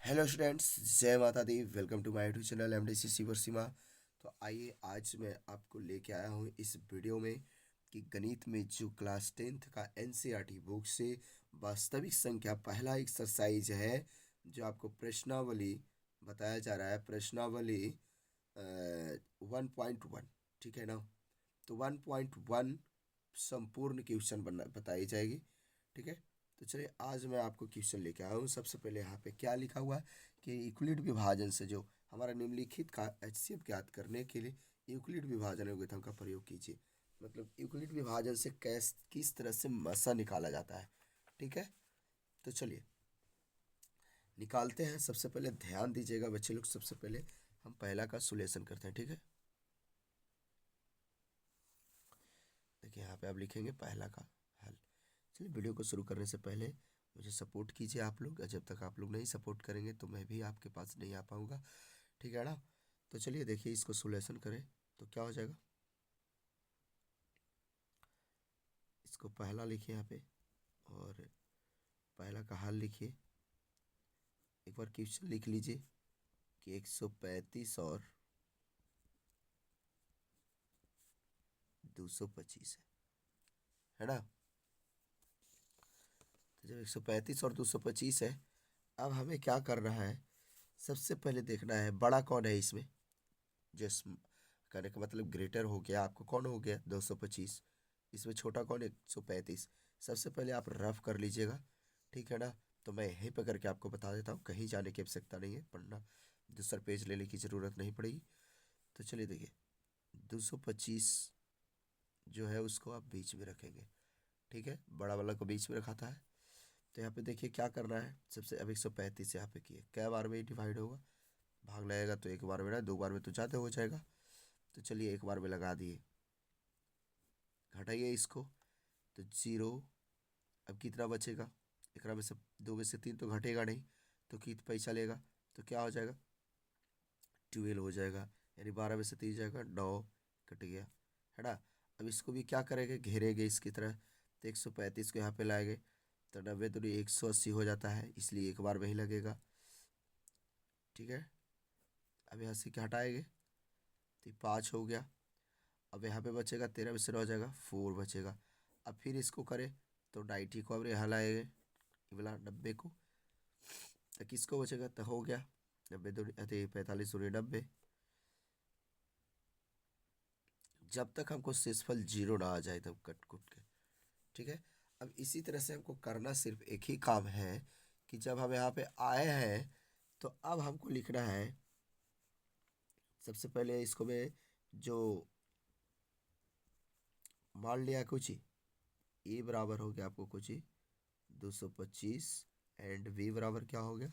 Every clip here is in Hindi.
हेलो स्टूडेंट्स, जय माता दी। Welcome to my YouTube channel MDC सीवर सीमा। तो आइए आज मैं आपको लेके आया हूँ इस वीडियो में कि गणित में जो क्लास 10th का एनसीईआरटी बुक से वास्तविक संख्या पहला एक्सरसाइज है, जो आपको प्रश्नावली बताया जा रहा है। प्रश्नावली 1.1, ठीक है ना। तो 1.1 संपूर्ण क्वेश्चन बना बताई जाएगी, ठीक है। तो चलिए आज मैं आपको क्वेश्चन लेके आया हूँ। सबसे पहले यहाँ पे क्या लिखा हुआ है कि यूक्लिड विभाजन से जो हमारा निम्नलिखित का एचसीएफ ज्ञात करने के लिए यूक्लिड विभाजन योग्यता का प्रयोग कीजिए। मतलब यूक्लिड विभाजन से किस तरह से मसा निकाला जाता है, ठीक है। तो चलिए निकालते हैं। सबसे पहले ध्यान दीजिएगा बच्चे लोग, सबसे पहले हम पहला का सोल्यूशन करते हैं, ठीक है। देखिए यहाँ पे आप लिखेंगे पहला का हल। चलिए वीडियो को शुरू करने से पहले मुझे सपोर्ट कीजिए आप लोग। जब तक आप लोग नहीं सपोर्ट करेंगे तो मैं भी आपके पास नहीं आ पाऊँगा, ठीक है ना। तो चलिए देखिए इसको सोल्यूशन करें तो क्या हो जाएगा। इसको पहला लिखिए यहाँ पे और पहला का हल लिखिए। एक बार क्वेश्चन लिख लीजिए कि 135 और 225 है ना। तो जब 135 और 225 है, अब हमें क्या करना है। सबसे पहले देखना है बड़ा कौन है इसमें। जिस कहने का मतलब ग्रेटर हो गया, आपको कौन हो गया 225। इसमें छोटा कौन 135। सबसे पहले आप रफ कर लीजिएगा, ठीक है ना। तो मैं यहीं पर करके आपको बता देता हूँ, कहीं जाने की आवश्यकता नहीं है, पढ़ना दूसरा पेज लेने की ज़रूरत नहीं पड़ेगी। तो चलिए देखिए 225 जो है उसको आप बीच में रखेंगे, ठीक है। बड़ा वाला को बीच में रखा है। तो यहाँ पे देखिए क्या करना है। सबसे अब 135 यहाँ पे किए, क्या बार में डिवाइड होगा, भाग लगेगा तो एक बार में ना, दो बार में तो ज़्यादा हो जाएगा। तो चलिए एक बार में लगा दिए, घटाइए इसको तो जीरो। अब कितना बचेगा, एक में से दो में से तीन तो घटेगा नहीं, तो कितना पैसा लेगा, तो क्या हो जाएगा 12 हो जाएगा। यानी 12 में से 3 जाएगा 9, कट गया, है ना। अब इसको भी क्या करेंगे, घेरेंगे इसकी तरह। तो 135 को यहाँ पे लाएंगे तो 90 दूनी 180 हो जाता है, इसलिए एक बार वही लगेगा, ठीक है। अब यहाँ से क्या हटाएंगे तो 5 हो गया। अब यहाँ पे बचेगा 13 में से 9 हो जाएगा 4 बचेगा। अब फिर इसको करें तो 90 को अब यहाँ लाएंगे, ये वाला 90 को, तो किसको बचेगा तो हो गया 90 दूनी अरे 45 दूनी 90। जब तक हमको शेषफल जीरो ना आ जाए तब कट कुट के, ठीक है। अब इसी तरह से हमको करना सिर्फ एक ही काम है कि जब हम यहाँ पे आए हैं तो अब हमको लिखना है। सबसे पहले इसको मैं जो मान लिया कुछ ही, ए बराबर हो गया आपको कुछ ही 225 एंड वी बराबर क्या हो गया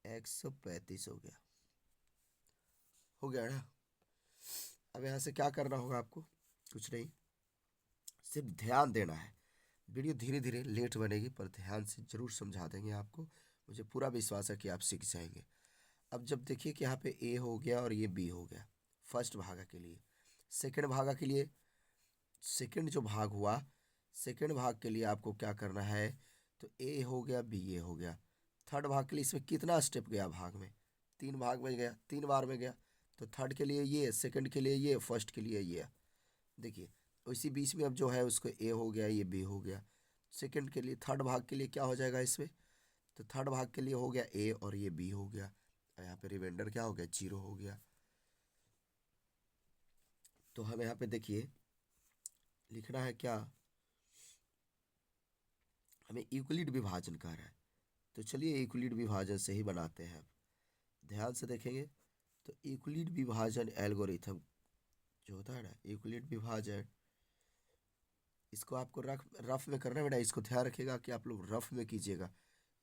135 हो गया, हो गया ना। अब यहाँ से क्या करना होगा आपको, कुछ नहीं, सिर्फ ध्यान देना है। वीडियो धीरे धीरे लेट बनेगी पर ध्यान से जरूर समझा देंगे आपको, मुझे पूरा विश्वास है कि आप सीख जाएंगे। अब जब देखिए कि यहाँ पे ए हो गया और ये बी हो गया फर्स्ट भागा के लिए। सेकंड भागा के लिए, सेकंड जो भाग हुआ, सेकंड भाग के लिए आपको क्या करना है, तो ए हो गया बी ए हो गया। थर्ड भाग के लिए इसमें कितना स्टेप गया भाग में, तीन भाग में गया, तीन बार में गया। तो थर्ड के लिए ये, सेकंड के लिए ये, फर्स्ट के लिए ये। देखिए इसी बीच में अब जो है उसको ए हो गया, ये बी हो गया। सेकंड के लिए, थर्ड भाग के लिए क्या हो जाएगा इसमें, तो थर्ड भाग के लिए हो गया ए और ये बी हो गया। यहाँ पे रिमाइंडर क्या हो गया, जीरो हो गया। तो हम यहाँ पे देखिए लिखना है क्या, हमें यूक्लिड विभाजन कह रहा है। तो चलिए यूक्लिड विभाजन से ही बनाते हैं। अब ध्यान से देखेंगे तो यूक्लिड विभाजन एल्गोरिथम जो होता है ना, यूक्लिड विभाजन, इसको आपको रफ में करना है बेटा। इसको ध्यान रखिएगा कि आप लोग रफ में कीजिएगा,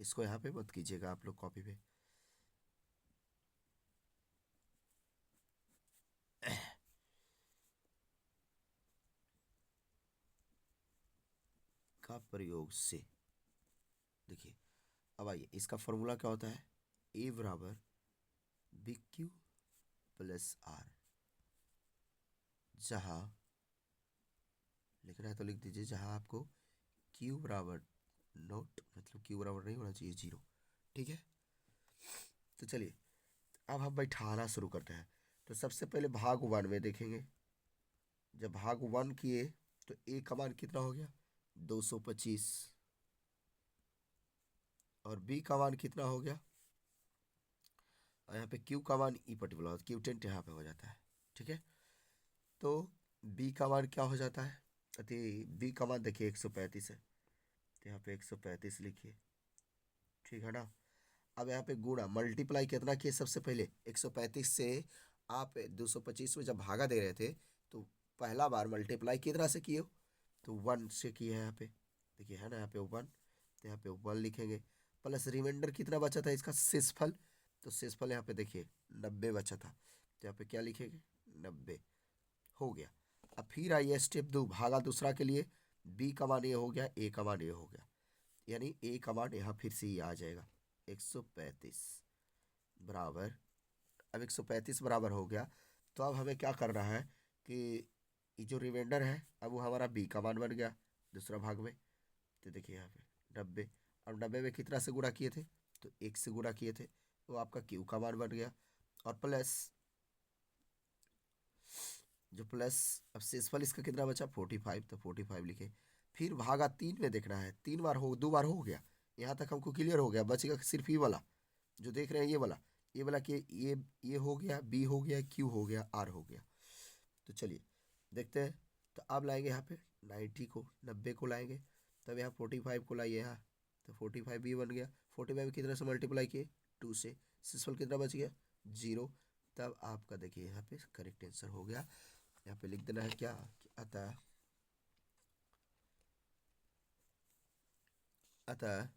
इसको यहाँ पे मत कीजिएगा आप लोग कॉपी पे। का प्रयोग से देखिए, अब आइए इसका फॉर्मूला क्या होता है, ए बराबर बी क्यू प्लस आर। जहाँ लिखना है तो लिख दीजिए, जहाँ आपको क्यू बराबर नोट, मतलब क्यू बराबर नहीं होना चाहिए जीरो, ठीक है। तो चलिए अब हम बैठाना शुरू करते हैं। तो सबसे पहले भाग वन में देखेंगे। जब भाग वन किए तो ए का मान कितना हो गया 225, और बी का मान कितना हो गया, और यहाँ पे क्यू का मान ई पर्टिकुलर क्यू टेंट यहाँ पे हो जाता है। ठीक है। तो बी का मान क्या हो जाता है, अति बी का मान देखिए 135 है, तो यहाँ पे 135 लिखिए। ठीक है ना। अब यहाँ पे गुणा मल्टीप्लाई कितना किए, सबसे पहले 135 से आप 225 में जब भागा दे रहे थे तो पहला बार मल्टीप्लाई कितना से किए हो, तो 1 से किए हैं यहाँ पे। देखिए है ना, यहाँ पे 1, तो यहाँ पे 1 लिखेंगे। प्लस रिमाइंडर कितना बचा था इसका शेषफल, तो शेषफल यहाँ पे देखिए 90 बचा था, तो यहाँ पे क्या लिखेंगे 90 हो गया। अब फिर आइए स्टेप 2 भागा दूसरा के लिए। बी का मान ये हो गया, ए का मान ये हो गया, यानी ए का मान यहाँ फिर से ये आ जाएगा 135 बराबर। अब 135 बराबर हो गया, तो अब हमें क्या करना है कि ये जो रिमाइंडर है अब वो हमारा बी का मान बन गया दूसरा भाग में। तो देखिए यहाँ पे 90, अब 90 में कितना से गुणा किए थे, तो 1 से गुणा किए थे, तो आपका क्यू का मान बन गया। और प्लस जो प्लस अब शेषफल इसका कितना बचा 45, तो 45 लिखे। फिर भागा 3 में देखना है, 3 बार हो 2 बार हो गया, यहाँ तक हमको क्लियर हो गया। बचेगा सिर्फ ये वाला जो देख रहे हैं, ये वाला कि ये हो गया, बी हो गया, क्यू हो गया, आर हो गया। तो चलिए देखते हैं। तो अब लाएंगे यहाँ पे 90 को 90 को लाएंगे, तब यहाँ 45 को लाइए यहाँ, तो 45 भी बन गया। 45 कितने से मल्टीप्लाई किए 2 से, शेषफल कितना बच गया 0। तब आपका देखिए यहाँ पे करेक्ट आंसर हो गया। यहाँ पे लिख देना है क्या अतः अतः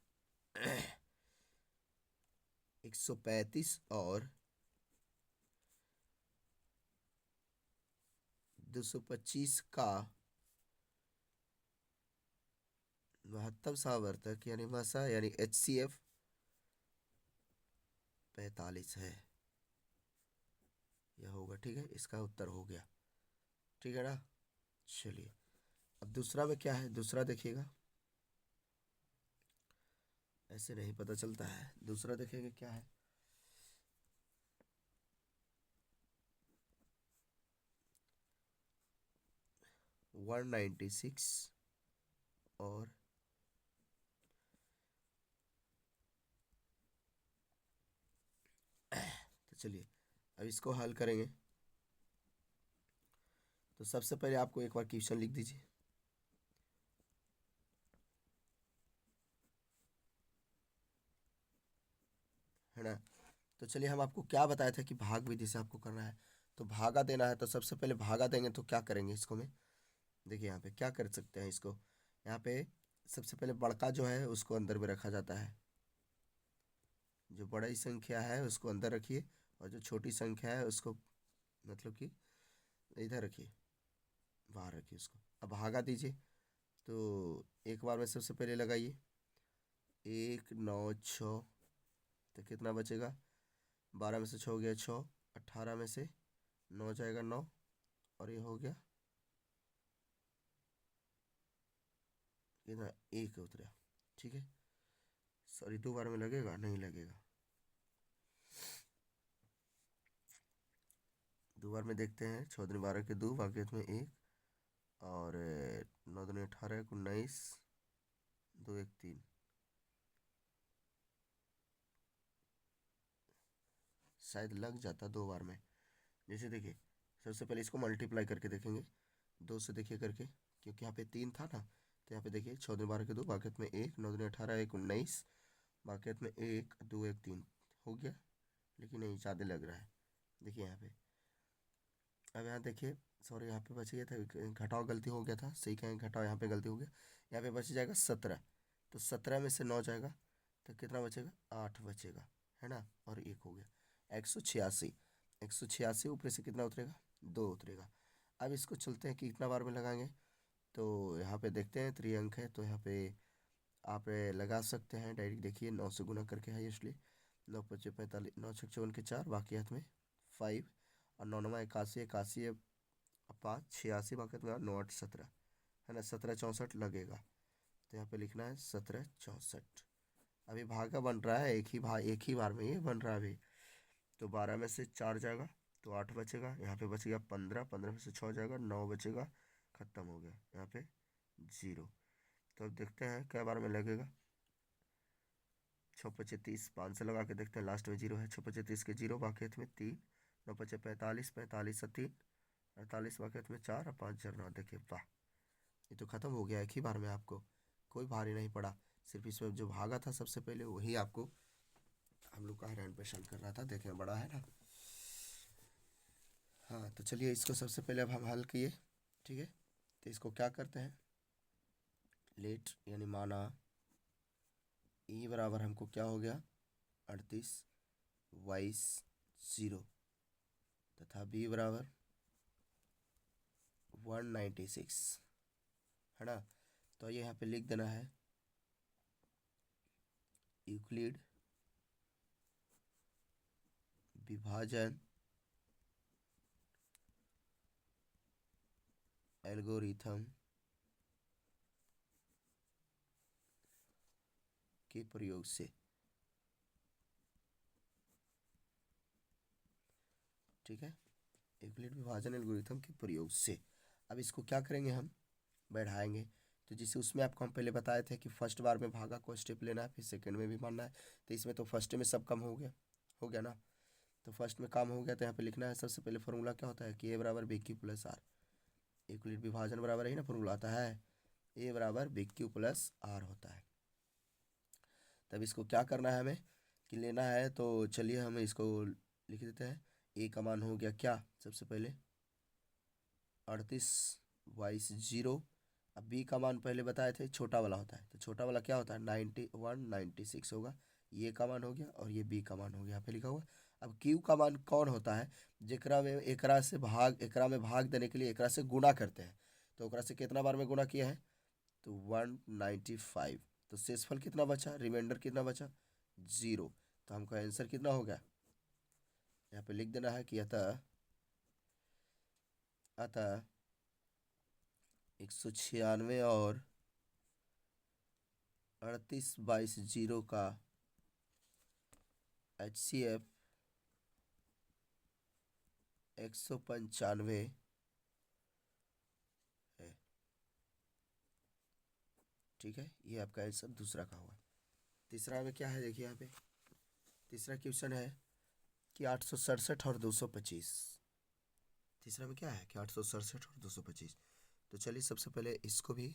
135 और 225 का महत्तम सावर्तक यानी मसा यानी HCF 45 है, यह होगा। ठीक है, इसका उत्तर हो गया। ठीक है ना। चलिए अब दूसरा में क्या है, दूसरा देखिएगा, ऐसे नहीं पता चलता है। दूसरा देखेंगे क्या है, 196 और तो चलिए अब इसको हल करेंगे। तो सबसे पहले आपको एक बार क्वेश्चन लिख दीजिए। है ना। तो चलिए हम आपको क्या बताया था कि भाग विधि से आपको करना है, तो भागा देना है। तो सबसे पहले भागा देंगे तो क्या करेंगे इसको में, देखिए यहाँ पे क्या कर सकते हैं इसको। यहाँ पे सबसे पहले बड़का जो है उसको अंदर में रखा जाता है, जो बड़ी संख्या है उसको अंदर रखिए, और जो छोटी संख्या है उसको मतलब कि इधर रखिए, बाहर रखिए उसको। अब भागा दीजिए, तो एक बार में सबसे पहले लगाइए 1 9 6, तो कितना बचेगा 12 में से 6 हो गया 6, 18 में से 9 जाएगा 9, और ये हो गया कितना 1 उतरा। ठीक है, सॉरी 2 बार में लगेगा नहीं लगेगा, 2 बार में देखते हैं। 6 दूनी 12 के 2 भाग्य में 1, और 9 दूनी 18 19 2 1 3, शायद लग जाता 2 बार में। जैसे देखिए सबसे पहले इसको मल्टीप्लाई करके देखेंगे 2 से, देखिए करके, क्योंकि यहाँ पे 3 था ना। तो यहाँ पे देखिए 6 दूनी 12 के 2 भाग्यत में 1, 9 दूनी 18 1 19 भाग्यत में 1 2 1 3 हो गया, लेकिन नहीं ज़्यादा लग रहा है। देखिए यहाँ पे, अब यहाँ देखिए, सॉरी यहाँ पे बच गया था, घटाव गलती हो गया था, सही कहें घटाव, यहाँ पे गलती हो गया। यहाँ पे बच जाएगा 17, तो 17 में से 9 जाएगा, तो कितना बचेगा 8 बचेगा, है ना। और 1 हो गया 186, 186 ऊपर से कितना उतरेगा 2 उतरेगा। अब इसको चलते हैं कि कितना बार में लगाएंगे, तो यहाँ पे देखते हैं त्रिअंक है, तो यहाँ पे आप लगा सकते हैं डायरेक्ट। देखिए 9 से गुना करके है, इसलिए 9 पच्चीस 45, 9 छः 54 के 4, बाकी हाथ में 5, और 9 9 81, 81 5 86, बाकी हाथ में 9 8 17, है ना। 17 64 लगेगा, तो यहाँ पे लिखना है 17 64। अभी भागा बन रहा है, एक ही बार में ये बन रहा है अभी। तो 12 में से 4 जाएगा तो 8 बचेगा, यहाँ पे बच गया 15, 15 में से 6 जाएगा 9 बचेगा, खत्म हो गया यहाँ पे 0। तो अब देखते हैं क्या बार में लगेगा। 6×25 5 से लगा के देखते हैं, लास्ट में 0 है। 6×25 के 0, बाकी हाथ में 3, 9×5 45, 45 से 3 48, बाकी हाथ में 4 और 5 4 9। देखिए वाह, ये तो खत्म हो गया एक ही बार में, आपको कोई भारी नहीं पड़ा। सिर्फ इसमें जो भागा था सबसे पहले वही आपको हम लोग का हैरान परेशान कर रहा था। देखें बड़ा है ना। हाँ तो चलिए इसको सबसे पहले अब हम हल किए, ठीक है। तो इसको क्या करते हैं, लेट यानी माना ई बराबर हमको क्या हो गया 38 22 0 तथा बी बराबर 196, है ना। तो ये यहाँ पे लिख देना है यूक्लिड विभाजन एल्गोरिथम के प्रयोग से, ठीक है। यूक्लिड विभाजन एल्गोरिथम के प्रयोग से अब इसको क्या करेंगे, हम बढ़ाएंगे। तो जिसे उसमें आपको हम पहले बताए थे कि फर्स्ट बार में भागा को स्टेप लेना है, फिर सेकंड में भी मानना है। तो इसमें तो फर्स्ट में सब कम हो गया ना। तो फर्स्ट में काम हो गया, तो यहाँ पे लिखना है सबसे पहले फॉर्मूला क्या होता है कि ए बराबर b q plus r. Euclid विभाजन बराबर ही ना फॉर्मूला आता है, ए बराबर बी क्यू प्लस आर होता है। तब इसको क्या करना है हमें कि लेना है, तो चलिए हम इसको लिख देते हैं। ए का मान हो गया क्या, सबसे पहले 38 22 0। अब बी का मान पहले बताए थे छोटा वाला होता है, तो छोटा वाला क्या होता है 91 96 होगा। ये का मान हो गया और ये बी का मान हो गया, यहाँ पे लिखा हुआ। अब क्यू का मान कौन होता है, जेकरा में एकरा से भाग, एकरा में भाग देने के लिए एकरा से गुणा करते हैं। तो एकरा से कितना बार में गुणा किया है, तो 195। तो शेषफल कितना बचा, रिमाइंडर कितना बचा 0। तो हमका आंसर कितना हो गया, यहाँ पे लिख देना है कि अतः अतः 196 और 38 22 0 का HCF 195 है, ठीक है। ये आपका आंसर दूसरा का हुआ। तीसरा में क्या है, देखिए यहाँ पे तीसरा क्वेश्चन है कि 867 और 225। तीसरा में क्या है कि 867 और 225। तो चलिए सबसे पहले इसको भी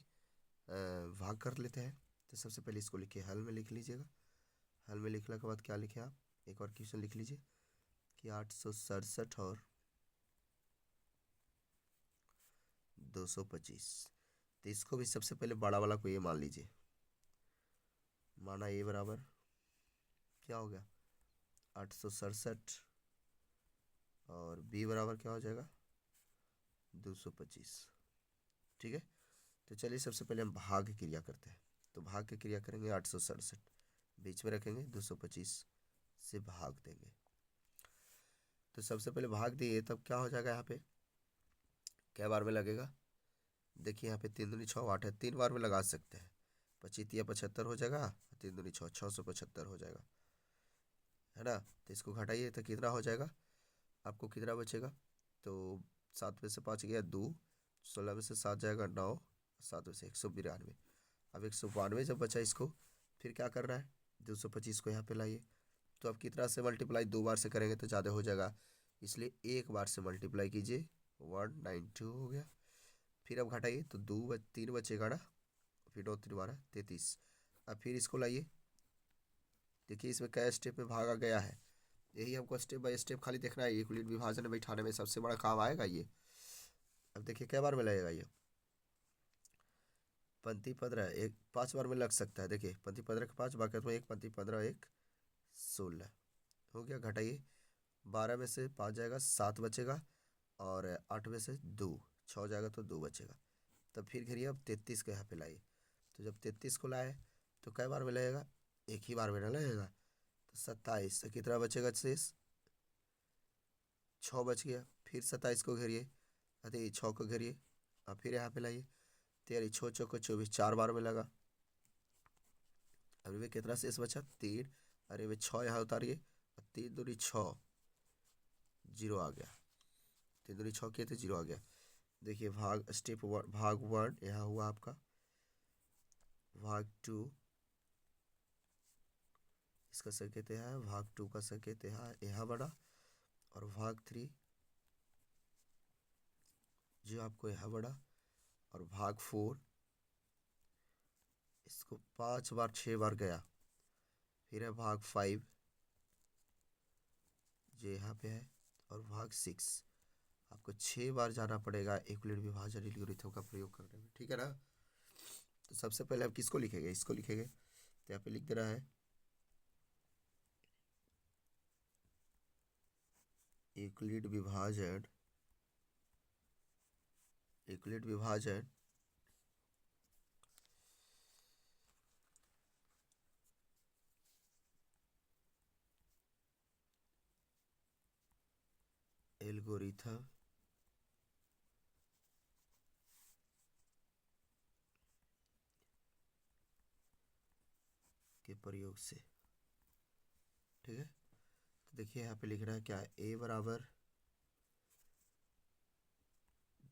भाग कर लेते हैं। तो सबसे पहले इसको लिखिए, हल में लिख लीजिएगा। हल में लिखने के बाद क्या लिखे आप, एक और क्वेश्चन लिख लीजिए कि 867 और 225। तो इसको भी सबसे पहले बड़ा वाला को ये मान लीजिए, माना ए बराबर क्या हो गया 867 और बी बराबर क्या हो जाएगा 225, ठीक है। तो चलिए सबसे पहले हम भाग की क्रिया करते हैं। तो भाग की क्रिया करेंगे, 867 बीच में रखेंगे, 225 से भाग देंगे। तो सबसे पहले भाग दिए, तब क्या हो जाएगा, यहाँ पे क्या बार में लगेगा, देखिए यहाँ पे 3 दूनी 6 8 है, 3 बार में लगा सकते हैं। 25 या 75 हो जाएगा, 3 दूनी 6 675 हो जाएगा, है ना। तो इसको घटाइए तो कितना हो जाएगा, आपको कितना बचेगा, तो 7 में से 5 गया 2, 16 में से 7 जाएगा 9, 7 में से 192। अब 192 जब बचा, इसको फिर क्या करना है 225 को यहाँ पे लाइए। तो अब कितना से मल्टीप्लाई, 2 बार से करेंगे तो ज़्यादा हो जाएगा, इसलिए एक बार से मल्टीप्लाई कीजिए, 192 हो गया। फिर अब घटाइए तो 3 बचेगा ना, फिर 9 3 12 33। अब फिर इसको लाइए, देखिए इसमें क्या स्टेप में भागा गया है, यही हमको स्टेप बाय स्टेप खाली देखना है। यूक्लिड विभाजन में बैठाने में सबसे बड़ा काम आएगा ये। अब देखिए क्या बार में लगेगा ये, पंक्ति 15 एक 5 बार में लग सकता है। देखिए पंक्ति 15 के 5, बाकी में एक पंक्ति 15 1 16 हो गया। घटाइए 12 में से 5 जाएगा 7 बचेगा, और 8 में से 2 6 जाएगा तो 2 बचेगा। तब फिर घेरिए, अब 33 को यहाँ पे लाइए। तो जब 33 को लाए तो कई बार में लगेगा, एक ही बार में ना लगेगा। तो 27 तो कितना बचेगा शेष, 6 बच गया। फिर 27 को घेरिए, अरे 6 को घेरिए, अब फिर यहाँ पे लाइए, 13 6 6 को 24, 4 बार में लगा। अभी वे कितना शेष बचा 3, अरे वे 6 यहाँ उतारिए, 3 दूनी 6, 0 आ गया। 3 दूनी 6 किए थे, 0 आ गया। देखिए भाग स्टेप 1, भाग 1 यहाँ हुआ आपका, भाग 2 इसका संकेत यहाँ है, भाग 2 का संकेत यहाँ बना, और भाग 3 जो आपको यहाँ बना, और भाग 4 इसको 5 बार 6 बार गया। फिर है भाग 5 जो यहाँ पे है, और भाग 6 आपको 6 बार जाना पड़ेगा यूक्लिड विभाजन एल्गोरिथम का प्रयोग करने में, ठीक है ना। तो सबसे पहले आप किसको लिखेंगे, इसको लिखेंगे। तो यहाँ पे लिख दे रहा है यूक्लिड विभाजन, यूक्लिड विभाजन एल्गोरिथम के प्रयोग से, ठीक है। तो देखिए यहाँ पे लिख रहा है क्या, ए बराबर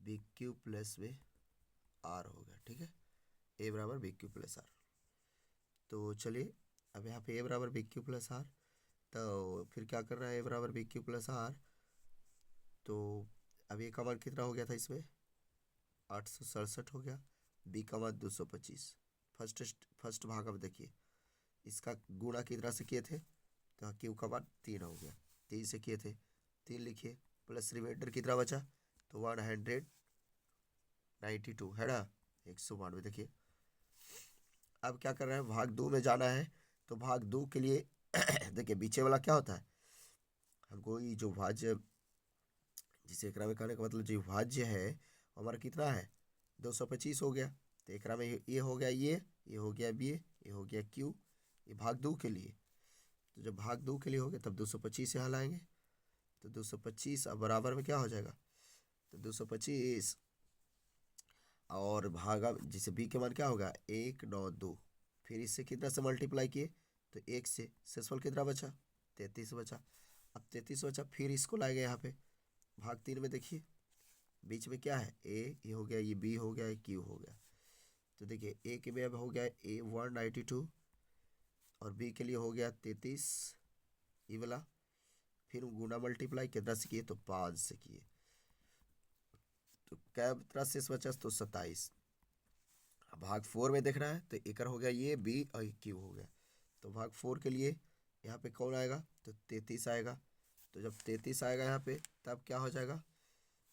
बी क्यू प्लस में आर हो गया, ठीक है। ए बराबर बी क्यू प्लस आर। तो चलिए अब यहाँ पे ए बराबर बी क्यू प्लस आर, तो फिर क्या कर रहा है, ए बराबर बी क्यू प्लस आर। तो अब ए का मान कितना हो गया था इसमें, 867 हो गया, बी का मान 225। फर्स्ट भाग अब देखिए, इसका गुणा कितना से किए थे, तो क्यू का मान 3 हो गया, 3 से किए थे, 3 लिखिए, प्लस रिमाइंडर कितना बचा, तो 192 है ना, 192। देखिए अब क्या कर रहे हैं, भाग 2 में जाना है। तो भाग 2 के लिए देखिए पीछे वाला क्या होता है, हमको ये जो भाज्य, जिसे एकरा में कहने का मतलब जो भाज्य है हमारा कितना है, 225 हो गया। तो एकरा में ये हो गया, ये हो गया बी, ये हो गया क्यू, ये भाग 2 के लिए। तो जब भाग 2 के लिए हो गया तब 225 यहाँ लाएंगे, तो 225 अब बराबर में क्या हो जाएगा, तो 225 और भागा जिसे बी के मान क्या होगा 192, फिर इससे कितना से मल्टीप्लाई किए, तो 1 से शेषफल कितना बचा, 33 बचा। अब 33 बचा, फिर इसको लाएंगे यहाँ पे भाग 3 में। देखिए बीच में क्या है, ये हो गया, ये बी हो गया, ये क्यू हो गया। तो देखिए ए के में अब हो गया ए 192, और बी के लिए हो गया 33 ये वाला, फिर गुना मल्टीप्लाई कितना से किए, तो 5 से किए, तो कितना शेष बचा, तो 27। भाग 4 में देख रहा है, तो एक हो गया ये बी और क्यू हो गया। तो भाग 4 के लिए यहाँ पे कौन आएगा, तो 33 आएगा। तो जब 33 आएगा यहाँ पे तब क्या हो जाएगा,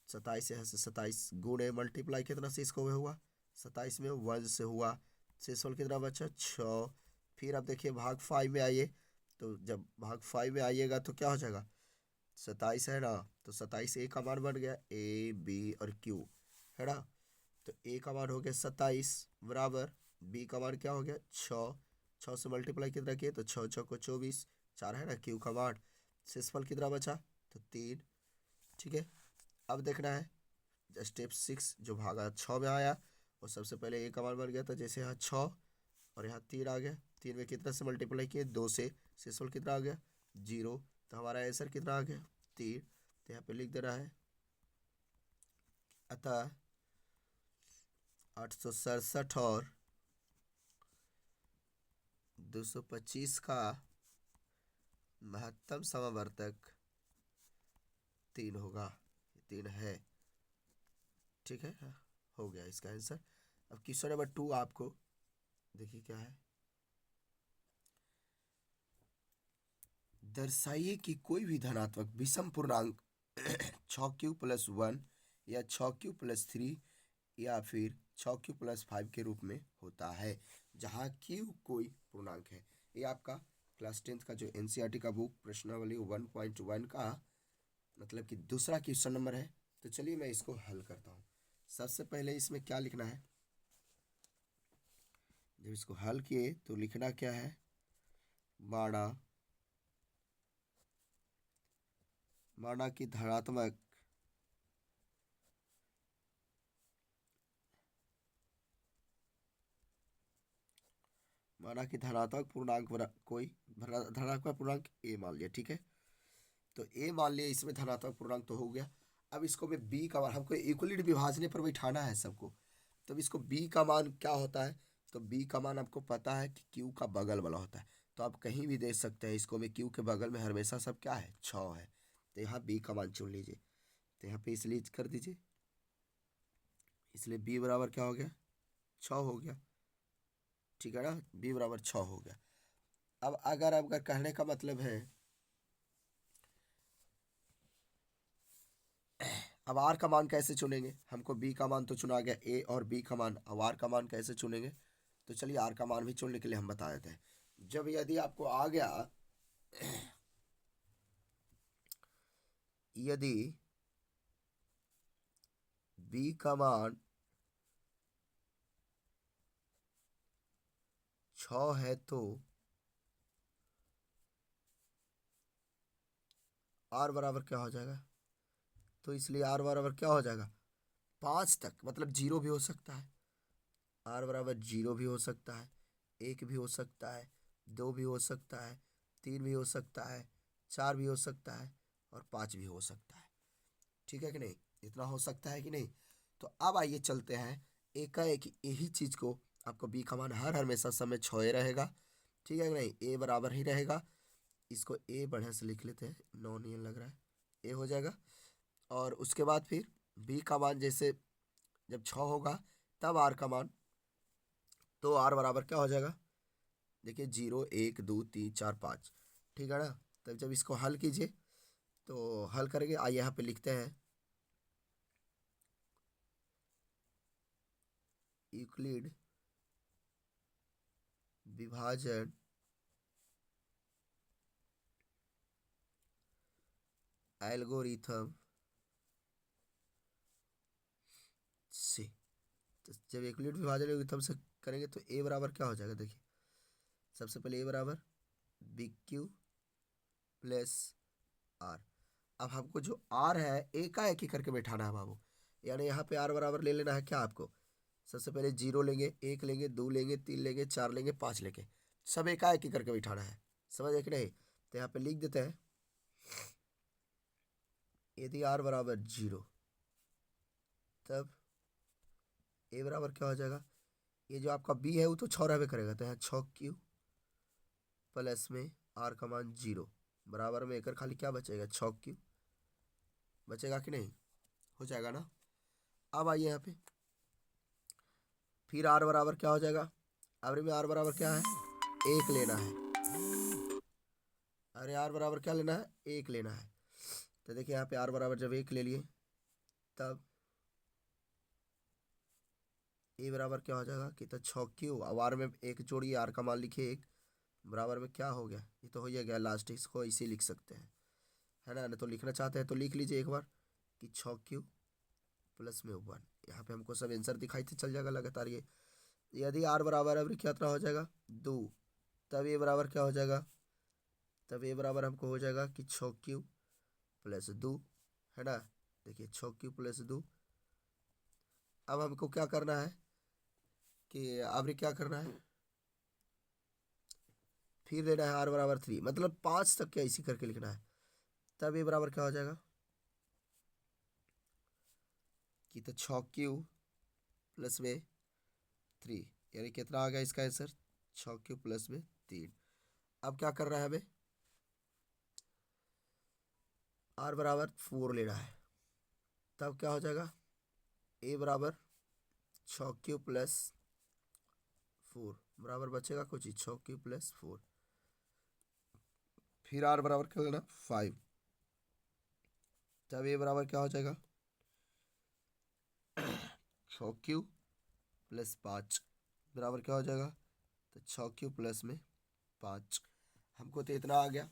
27 यहाँ से 27 गुणे मल्टीप्लाई कितना से इसको हुआ, 27 में 1 से हुआ, शेषफल कितना बचा 6। फिर अब देखिए भाग 5 में आइए, तो जब भाग 5 में आइएगा तो क्या हो जाएगा, 27 है ना, तो 27 ए का मान बन गया, ए बी और क्यू है ना। तो ए का मान हो गया 27 बराबर, बी का मान क्या हो गया 6, 6 से मल्टीप्लाई कितना किए, तो 6 6 को 24, 4 है ना, क्यू का मान, शेषफल कितना बचा, तो 3, ठीक है। अब देखना है स्टेप 6 जो भागा 6 में आया, और सबसे पहले ए का मान बन गया था, जैसे यहाँ 6 और यहाँ 3 आ गया, 3 में कितना से मल्टीप्लाई किए, 2 से, शेषफल कितना आ गया 0। तो हमारा आंसर कितना आ गया 3। तो यहाँ पे लिख दे रहा है अतः 867 और 225 का महत्तम समावर्तक 3 होगा, 3 है, ठीक है। हो गया इसका आंसर। अब क्वेश्चन नंबर 2 आपको देखिए क्या है, दर्शाइए कि कोई भी धनात्मक विषम पूर्णांक 6q+1 या 6q+3 या फिर 6q+5 के रूप में होता है, जहाँ q कोई पूर्णांक है। ये आपका क्लास 10th का जो एनसीईआरटी का बुक प्रश्नावली 1.1 का मतलब कि दूसरा क्वेश्चन नंबर है। तो चलिए मैं इसको हल करता हूँ। सबसे पहले इसमें क्या लिखना है, जब इसको हल किए तो लिखना क्या है, माना कि धनात्मक माना कि धनात्मक पूर्णांक कोई धनात्मक पूर्णांक ए मान लिया, ठीक है। तो ए मान लिया, इसमें धनात्मक पूर्णांक तो हो गया। अब इसको मैं बी का मान, हमको यूक्लिड विभाजने पर बैठाना है सबको। तब इसको बी का मान क्या होता है, तो बी का मान आपको पता है कि क्यू का बगल वाला होता है। तो आप कहीं भी देख सकते हैं इसको, में क्यू के बगल में हमेशा सब क्या है, 6 है। तो यहाँ बी का मान चुन लीजिए। तो यहाँ पे इसलिए कर दीजिए, इसलिए बी बराबर क्या हो गया, 6 हो गया, ठीक है ना। बी बराबर 6 हो गया। अब अगर कहने का मतलब है, अब आर का मान कैसे चुनेंगे, हमको बी का मान तो चुना गया, ए और बी का मान, अब आर का मान कैसे चुनेंगे। तो चलिए आर का मान भी चुनने के लिए हम बता देते हैं। जब यदि आपको आ गया, यदि बी का मान 6 है तो आर बराबर क्या हो जाएगा, तो इसलिए आर बराबर क्या हो जाएगा, 5 तक, मतलब 0 भी हो सकता है। आर बराबर 0 भी हो सकता है, 1 भी हो सकता है, 2 भी हो सकता है, 3 भी हो सकता है, 4 भी हो सकता है, और 5 भी हो सकता है, ठीक है कि नहीं। इतना हो सकता है कि नहीं। तो अब आइए चलते हैं, एकाएक यही चीज को, आपको बी का मान हर हमेशा समय 6 रहेगा, ठीक है कि नहीं। ए बराबर ही रहेगा, इसको ए बढ़िया से लिख लेते हैं, 9 नहीं लग रहा है, ए हो जाएगा। और उसके बाद फिर बी का मान जैसे जब 6 होगा, तब आर का मान, तो आर बराबर क्या हो जाएगा, देखिए 0 1 2 3 4 5, ठीक है ना। तब जब इसको हल कीजिए, तो हल करेंगे, आइए यहाँ पे लिखते हैं, यूक्लिड विभाजन एल्गोरिथम से, तो जब यूक्लिड विभाजन एल्गोरिथम से करेंगे तो ए बराबर क्या हो जाएगा, देखिए सबसे पहले ए बराबर बी क्यू प्लस आर। अब हमको जो आर है एक ही करके बैठाना है बाबू, यानी यहाँ पे आर बराबर ले लेना है क्या आपको, सबसे पहले 0 लेंगे, 1 लेंगे, 2 लेंगे, 3 लेंगे, 4 लेंगे, 5 लेंगे, सब एक ही करके बैठाना है, समझ एक नहीं। तो यहाँ पे लिख देते हैं, यदि आर बराबर 0, तब ए बराबर क्या हो जाएगा, ये जो आपका बी है वो तो 6 रहबे करेगा, तो यहाँ 6 क्यू प्लस में आर का मान 0 बराबर में, एक खाली क्या बचेगा, 6 क्यू बचेगा कि नहीं, हो जाएगा ना। अब आइए यहाँ पे, फिर आर बराबर क्या हो जाएगा, अरे में आर बराबर क्या है, 1 लेना है, अरे आर बराबर क्या लेना है, 1 लेना है। तो देखिए यहाँ पे आर बराबर जब 1 ले लिए, तब ए बराबर क्या हो जाएगा कि, तो 6 क्यू, अब आर में 1 जोड़िए, आर का मान लिखिए 1 बराबर में क्या हो गया, ये तो हो ही गया लास्ट, इसको इसी लिख सकते हैं, है ना। तो लिखना चाहते हैं तो लिख लीजिए एक बार कि 6 क्यू प्लस में 1, यहाँ पे हमको सब आंसर दिखाई तो चल जाएगा लगातार ये। यदि आर बराबर अब कितना हो जाएगा, 2, तब ए बराबर क्या हो जाएगा, तब ए बराबर हमको हो जाएगा कि 6 क्यू प्लस 2, है ना। देखिए 6 क्यू प्लस 2। अब हमको क्या करना है कि अब क्या करना है, फिर लेना है आर बराबर 3, मतलब 5 तक क्या इसी करके लिखना है। तब ए बराबर क्या हो जाएगा कि, तो 6 क्यू प्लस में 3, यानी कितना आ गया इसका आंसर, 6 क्यू प्लस में 3। अब क्या करना है हमें, आर बराबर 4 लेना है, तब क्या हो जाएगा, ए बराबर 6 क्यू प्लस 4 बराबर बचेगा कुछ ही, 6 क्यू प्लस 4, फिर आर बराबर क्या लेना, 5, तब ए बराबर क्या हो जाएगा, 6 क्यू प्लस 5 बराबर क्या हो जाएगा, तो 6 क्यू प्लस में 5। हमको तो इतना आ गया।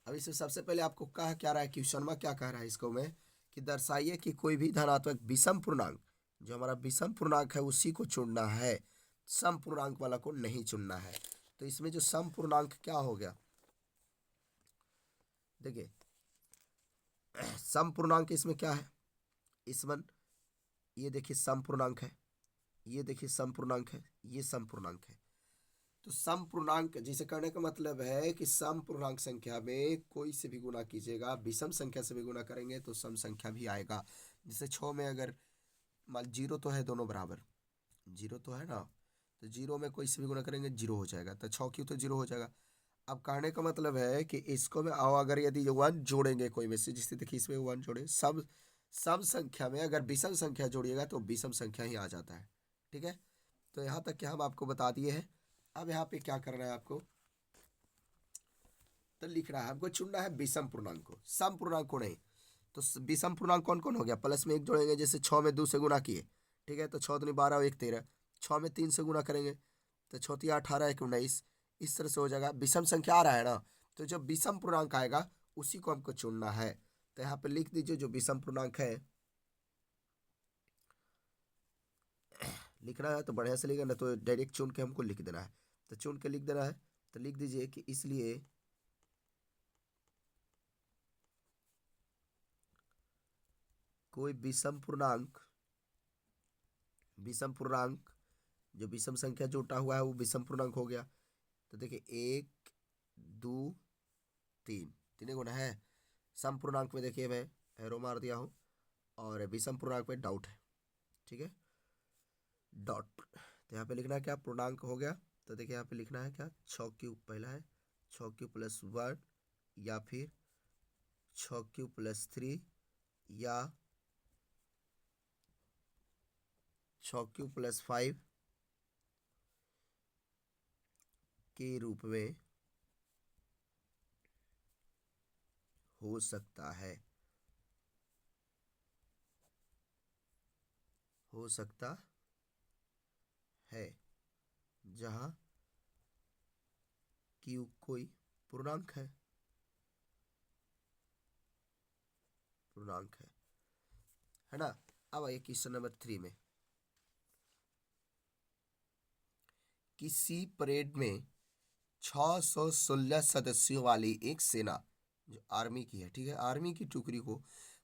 अब इसमें सबसे पहले आपको कहा क्या रहा है, क्वेश्चन में क्या कह रहा है इसको में, कि दर्शाइए कि कोई भी धनात्मक विषम पूर्णांक, जो हमारा विषम पूर्णांक है उसी को चुनना है, सम पूर्णांक वाला को नहीं चुनना है। तो इसमें जो सम पूर्णांक क्या हो गया, देखिए सम पूर्णांक इसमें क्या है, इसमें ये देखिए सम पूर्णांक है, ये देखिए सम पूर्णांक है, ये सम पूर्णांक है। तो सम पूर्णांक जिसे करने का मतलब है कि सम पूर्णांक संख्या में कोई से भी गुना कीजिएगा, विषम संख्या से भी गुना करेंगे तो सम संख्या भी आएगा। जैसे 6 में अगर मान 0 तो है, दोनों बराबर 0 तो है ना, तो 0 में कोई से भी गुना करेंगे 0 हो जाएगा, तो 6 क्यों तो 0 हो जाएगा। अब कहने का मतलब है कि इसको में आओ, अगर यदि 1 जोड़ेंगे कोई में से, जिससे देखिए इसमें 1 जोड़े, सब सम संख्या में अगर विषम संख्या जोड़िएगा तो विषम संख्या ही आ जाता है। ठीक है, तो यहाँ तक क्या हम आपको बता दिए हैं। अब यहाँ पे क्या करना है आपको, तो लिखना है, हमको चुनना है विषम पूर्णांक को, सम पूर्णांक को नहीं। तो विषम पूर्णांक कौन कौन हो गया, प्लस में 1 जोड़ेंगे, जैसे 6 में 2 से गुना किए, ठीक है, तो 6 दूनी 12 और 1 13। 6 में 3 से गुना करेंगे तो 6 तिया 18 1 19, इस तरह से हो जाएगा। विषम संख्या आ रहा है ना, तो जब विषम पूर्णांक आएगा उसी को हमको चुनना है। तो यहाँ पे लिख दीजिए जो विषम पूर्णांक है, लिखना है तो बढ़िया से लिखना, तो डायरेक्ट चुन के हमको लिख देना है। तो चुन के लिख देना है, तो लिख दीजिए कि इसलिए कोई विषम पूर्णांक जो विषम संख्या जुटा हुआ है वो विषम पूर्णांक हो गया। तो देखिए 1 2 3, तीन गुना है। सम पूर्णांक में देखिए मैं एरो मार दिया हूँ, और विषम पूर्णांक में डाउट है, ठीक है, डॉट। तो यहाँ पे लिखना है क्या, पूर्णांक हो गया। तो देखिए यहाँ पे लिखना है क्या, 6 क्यूब पहला है, 6 क्यूब प्लस 1, या फिर 6 क्यूब प्लस 3, या 6 क्यूब प्लस 5 के रूप में हो सकता है, हो सकता है, जहाँ क्यू कोई पूर्णांक है ना। अब आइए क्वेश्चन नंबर 3 में, किसी परेड में 616 सदस्यों वाली एक सेना, जो आर्मी की है, ठीक है, आर्मी की टुकड़ी को,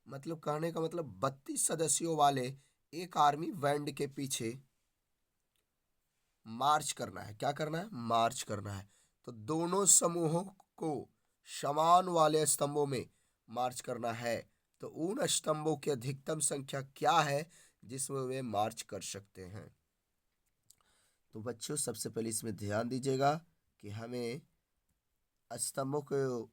मतलब कहने का मतलब 32 सदस्यों वाले एक आर्मी बैंड के पीछे मार्च करना है। क्या करना है, मार्च करना है। तो दोनों समूहों को समान वाले स्तंभों में मार्च करना है। तो उन स्तंभों की अधिकतम संख्या क्या है जिसमें वे मार्च कर सकते हैं। तो बच्चों सबसे पहले इसमें ध्यान दीजिएगा कि हमें स्तंभों को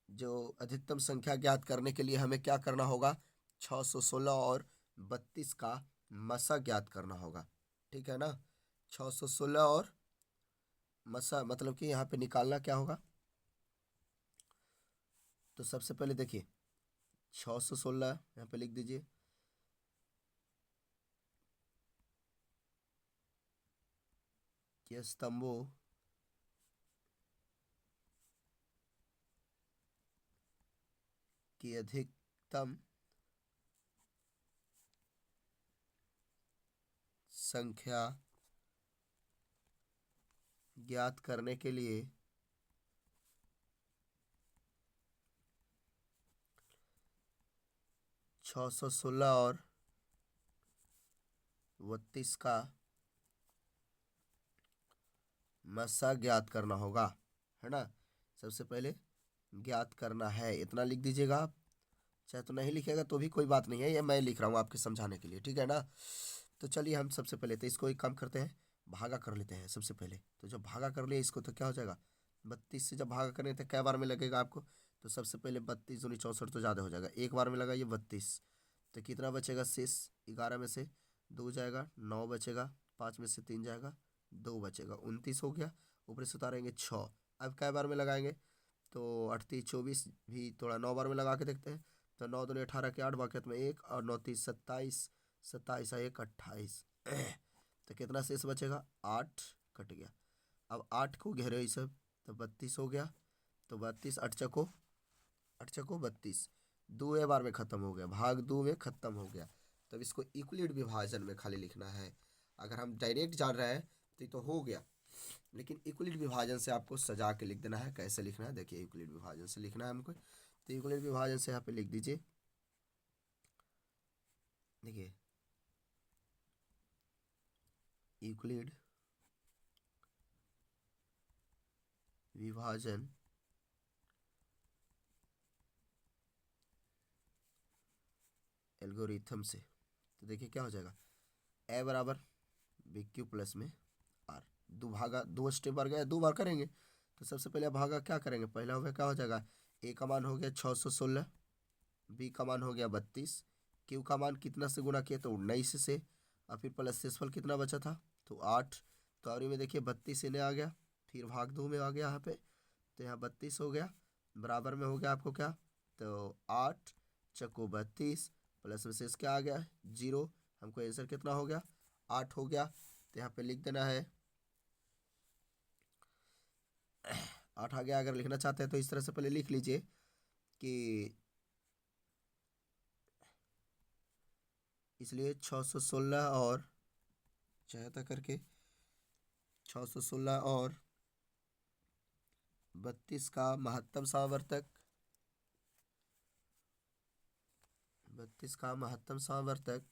जो अधिकतम संख्या ज्ञात करने के लिए हमें क्या करना होगा, 616 और 32 का मसा ज्ञात करना होगा, ठीक है ना। 616 और मसा मतलब कि यहाँ पे निकालना क्या होगा, तो सबसे पहले देखिए 616 यहाँ पे लिख दीजिए, कि स्तंभों की अधिकतम संख्या ज्ञात करने के लिए 616 और 32 का मसा ज्ञात करना होगा, है ना। सबसे पहले ज्ञात करना है, इतना लिख दीजिएगा आप, चाहे तो नहीं लिखेगा तो भी कोई बात नहीं है, ये मैं लिख रहा हूँ आपके समझाने के लिए, ठीक है ना। तो चलिए हम सबसे पहले तो इसको एक काम करते हैं, भागा कर लेते हैं सबसे पहले। तो जब भागा कर लिए इसको तो क्या हो जाएगा, 32 से जब भागा करें तो क्या बार में लगेगा आपको, तो सबसे पहले 32 दूनी 64 तो ज़्यादा हो जाएगा, एक बार में लगा ये 32, तो कितना बचेगा शेष, 11 में से 2 जाएगा, 9 बचेगा, 5 में से 3 जाएगा, 2 बचेगा, 29 हो गया। ऊपर से उतारेंगे 6, अब क्या बार में लगाएंगे, तो 38 24 भी थोड़ा 9 बार में लगा के देखते हैं। तो 9 दूनी 18 के 8, बाकी में 1 और 9 30 27, 27 1 28, तो कितना शेष बचेगा, 8 कट गया। अब 8 को घेरे ये सब, तो 32 हो गया। तो 32 8 चको 32, 2 बार में ख़त्म हो गया, भाग 2 में ख़त्म हो गया। तब इसको इक्वलिट विभाजन में खाली लिखना है। अगर हम डायरेक्ट जान रहे हैं तो ये तो हो गया, लेकिन इक्वलिट विभाजन से आपको सजा के लिख देना है। कैसे लिखना है देखिए, इक्वलिट विभाजन से लिखना है हमको। तो इक्वलिट विभाजन से यहाँ पे लिख दीजिए, देखिए यूक्लिड विभाजन एल्गोरिथम से, तो देखिए क्या हो जाएगा, ए बराबर बी क्यू प्लस में आर, दो भागा, दो स्टेप बार गया, दो बार करेंगे। तो सबसे पहले भागा क्या करेंगे, पहला हो गया क्या हो जाएगा, ए का मान हो गया 616, बी का मान हो गया 32, क्यू का मान कितना से गुना किया तो 19 से, और फिर प्लस शेषफल कितना बचा था तो 8। तो और में देखिए 32 इन्हें आ गया, फिर भाग 2 में आ गया यहाँ पे, तो यहाँ 32 हो गया, बराबर में हो गया आपको क्या, तो 8 चक्को 32, प्लस में शेष क्या आ गया 0, हमको आंसर कितना हो गया 8 हो गया। तो यहाँ पे लिख देना है 8 आ गया। अगर लिखना चाहते हैं तो इस तरह से पहले लिख लीजिए कि इसलिए 616 और 76 करके 616 और 32 का महत्तम सामवर्तक, 32 का महत्तम सामवर्तक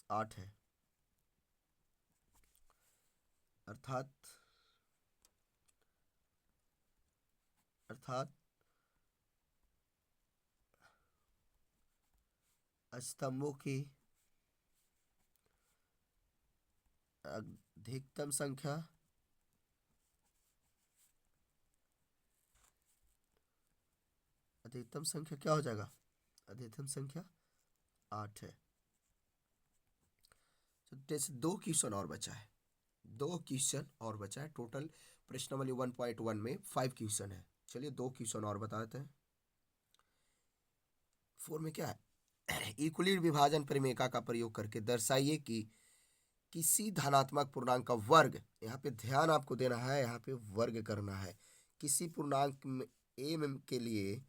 8 है, अर्थात स्तंभों की अधिकतम संख्या क्या हो जाएगा, अधिकतम संख्या 8 है। तो जैसे 2 क्वेश्चन और बचा है, 2 क्वेश्चन और बचा है, टोटल प्रश्नावली 1.1 में 5 क्वेश्चन है। चलिए 2 क्वेश्चन और बता देते हैं। 4 में क्या है, इक्वलिट विभाजन परिमेयका का प्रयोग करके दर्शाइए कि किसी धनात्मक पूर्णांक का वर्ग, यहाँ पे ध्यान आपको देना है, यहाँ पे वर्ग करना है, किसी पूर्णांक में एम के लिए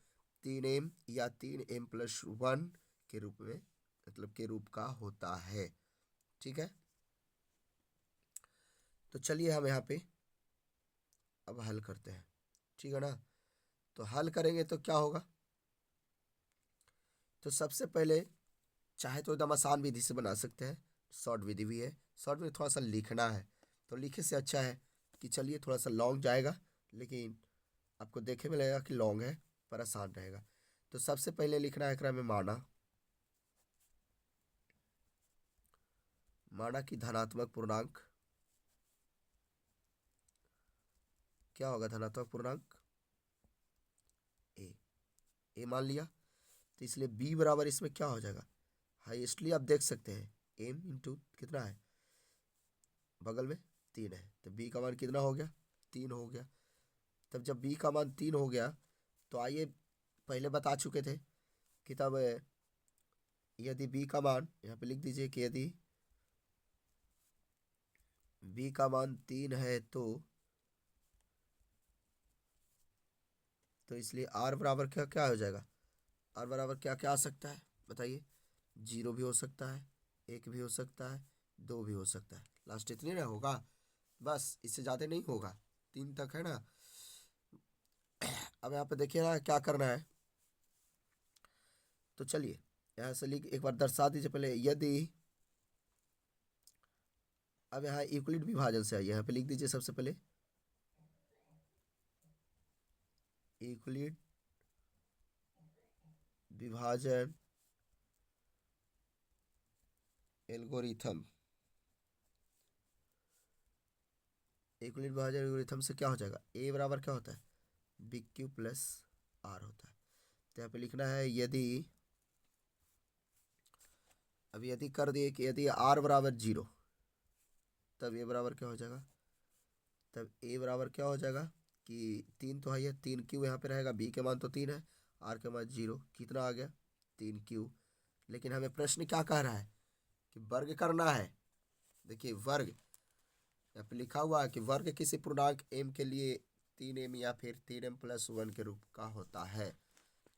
3m या 3m+1 के रूप में, मतलब के रूप का होता है। ठीक है, तो चलिए हम यहाँ पे अब हल करते हैं। ठीक है ना, तो हल करेंगे तो क्या होगा, तो सबसे पहले चाहे तो एकदम आसान विधि से बना सकते हैं, शॉर्ट विधि भी है, शॉर्ट में थोड़ा सा लिखना है, तो लिखे से अच्छा है कि चलिए थोड़ा सा लॉन्ग जाएगा, लेकिन आपको देखे में लगेगा कि लॉन्ग है पर आसान रहेगा। तो सबसे पहले लिखना है क्रम में माना कि धनात्मक पूर्णांक क्या होगा, धनात्मक पूर्णांक ए मान लिया, तो इसलिए बी बराबर इसमें क्या हो जाएगा, हाईएस्टली आप देख सकते हैं एम इंटू कितना है, बगल में 3 है, तो बी का मान कितना हो गया 3 हो गया। तब जब बी का मान 3 हो गया तो आइए, पहले बता चुके थे कि तब यदि बी का मान, यहाँ पे लिख दीजिए कि यदि बी का मान 3 है तो इसलिए आर बराबर क्या क्या हो जाएगा, आर बराबर क्या क्या आ सकता है बताइए, 0 भी हो सकता है, 1 भी हो सकता है, 2 भी हो सकता है, लास्ट इतनी ना होगा, बस इससे ज़्यादा नहीं होगा, 3 तक है ना। अब यहाँ पे देखिए ना क्या करना है, तो चलिए यहाँ से लिख एक बार दर्शा दीजिए पहले, यदि अब यहाँ यूक्लिड विभाजन से आइए, यहाँ पे लिख दीजिए सबसे पहले यूक्लिड विभाजन एल्गोरिथम, यूक्लिड विभाजन एल्गोरिथम से क्या हो जाएगा, ए बराबर क्या होता है बी क्यू प्लस आर होता है। तो यहाँ पे लिखना है यदि, अब यदि कर दिए कि यदि आर बराबर 0, तब ए बराबर क्या हो जाएगा, तब ए बराबर क्या हो जाएगा कि 3 तो है, ये 3 क्यू यहाँ पे रहेगा, बी के मान तो 3 है, आर के मान 0, कितना आ गया 3 क्यू। लेकिन हमें प्रश्न क्या कह रहा है कि वर्ग करना है, देखिए वर्ग यहाँ पे लिखा हुआ है कि वर्ग किसी पूर्णांक m के लिए 3m या फिर 3m+1 के रूप का होता है।